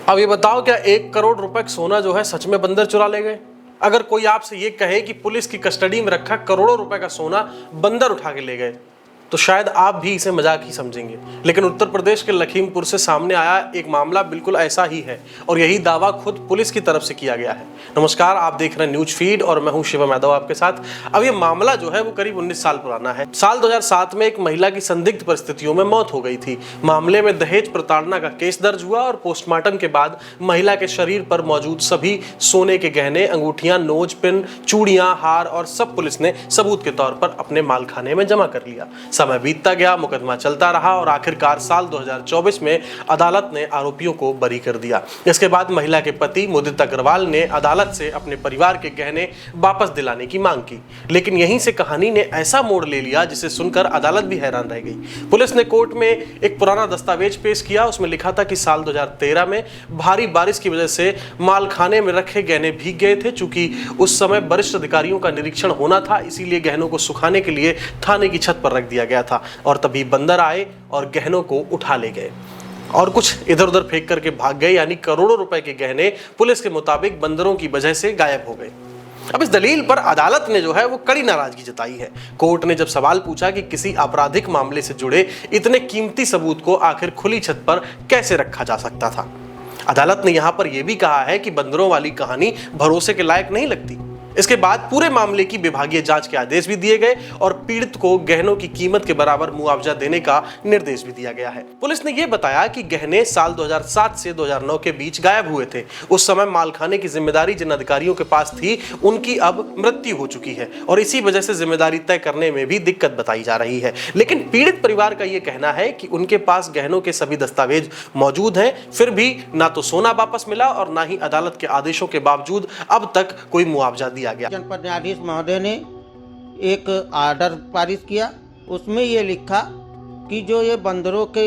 अब ये बताओ, क्या 1 करोड़ रुपए का सोना जो है सच में बंदर चुरा ले गए? अगर कोई आपसे ये कहे कि पुलिस की कस्टडी में रखा करोड़ों रुपए का सोना बंदर उठा के ले गए, तो शायद आप भी इसे मजाक ही समझेंगे। लेकिन उत्तर प्रदेश के लखीमपुर से सामने आया एक मामला बिल्कुल ऐसा ही है और यही दावा खुद पुलिस की तरफ से किया गया है। नमस्कार, आप देख रहे हैं न्यूज फीड और मैं हूं शिवम यादव आपके साथ। अब ये मामला जो है वो करीब 19 साल पुराना है। साल 2007 में एक महिला की संदिग्ध परिस्थितियों में मौत हो गई थी। मामले में दहेज प्रताड़ना का केस दर्ज हुआ और पोस्टमार्टम के बाद महिला के शरीर पर मौजूद सभी सोने के गहने, अंगूठियां, नोज पिन, चूड़ियां, हार और सब पुलिस ने सबूत के तौर पर अपने मालखाने में जमा कर लिया। समय बीतता गया, मुकदमा चलता रहा और आखिरकार साल 2024 में अदालत ने आरोपियों को बरी कर दिया। इसके बाद महिला के पति मुदित अग्रवाल ने अदालत से अपने परिवार के गहने वापस दिलाने की मांग की। लेकिन यहीं से कहानी ने ऐसा मोड़ ले लिया जिसे सुनकर अदालत भी हैरान रह गई। पुलिस ने कोर्ट में एक पुराना दस्तावेज पेश किया। उसमें लिखा था कि साल 2013 में भारी बारिश की वजह से मालखाने में रखे गहने भीग गए थे। चूंकि उस समय वरिष्ठ अधिकारियों का निरीक्षण होना था, इसीलिए गहनों को सुखाने के लिए थाने की छत पर रख दिया गया था और तभी बंदर आए और गहनों को उठा ले गए और कुछ इधर उधर फेंक करके भाग गए। यानी करोड़ों रुपए के गहने पुलिस के मुताबिक बंदरों की वजह से गायब हो गए। अब इस दलील पर अदालत ने जो है वो कड़ी नाराजगी जताई है। कोर्ट ने जब सवाल पूछा कि किसी आपराधिक मामले से जुड़े इतने कीमती सबूत को आखिर खुली छत पर कैसे रखा जा सकता था, अदालत ने यहां पर यह भी कहा है कि बंदरों वाली कहानी भरोसे के लायक नहीं लगती। इसके बाद पूरे मामले की विभागीय जांच के आदेश भी दिए गए और पीड़ित को गहनों की कीमत के बराबर मुआवजा देने का निर्देश भी दिया गया है। पुलिस ने यह बताया कि गहने साल 2007 से 2009 के बीच गायब हुए थे। उस समय मालखाने की जिम्मेदारी जिन अधिकारियों के पास थी, उनकी अब मृत्यु हो चुकी है और इसी वजह से जिम्मेदारी तय करने में भी दिक्कत बताई जा रही है। लेकिन पीड़ित परिवार का यह कहना है कि उनके पास गहनों के सभी दस्तावेज मौजूद हैं, फिर भी ना तो सोना वापस मिला और ना ही अदालत के आदेशों के बावजूद अब तक कोई मुआवजा दिया गया। जनपद न्यायाधीश महोदय ने एक ऑर्डर पारित किया। उसमें ये लिखा कि जो ये बंदरों के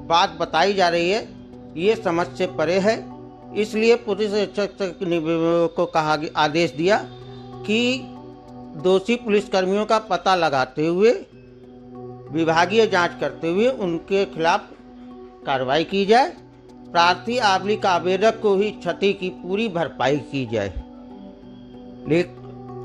बात बताई जा रही है ये समझ से परे है। इसलिए पुलिस अधीक्षक को कहा, आदेश दिया कि दोषी पुलिसकर्मियों का पता लगाते हुए विभागीय जांच करते हुए उनके खिलाफ कार्रवाई की जाए। प्रार्थी आबलिक आवेदक को ही क्षति की पूरी भरपाई की जाए।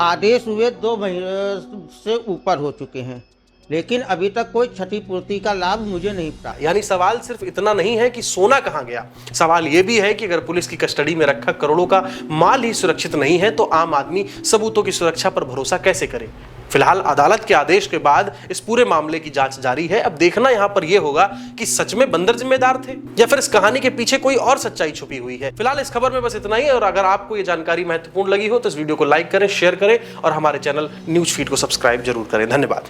आदेश हुए 2 महीने से ऊपर हो चुके हैं, लेकिन अभी तक कोई क्षतिपूर्ति का लाभ मुझे नहीं प्राप्त। यानी सवाल सिर्फ इतना नहीं है कि सोना कहां गया, सवाल यह भी है कि अगर पुलिस की कस्टडी में रखा करोड़ों का माल ही सुरक्षित नहीं है तो आम आदमी सबूतों की सुरक्षा पर भरोसा कैसे करे। फिलहाल अदालत के आदेश के बाद इस पूरे मामले की जांच जारी है। अब देखना यहां पर यह होगा कि सच में बंदर जिम्मेदार थे या फिर इस कहानी के पीछे कोई और सच्चाई छुपी हुई है। फिलहाल इस खबर में बस इतना ही और अगर आपको यह जानकारी महत्वपूर्ण लगी हो तो इस वीडियो को लाइक करें, शेयर करें और हमारे चैनल न्यूज फीड को सब्सक्राइब जरूर करें। धन्यवाद।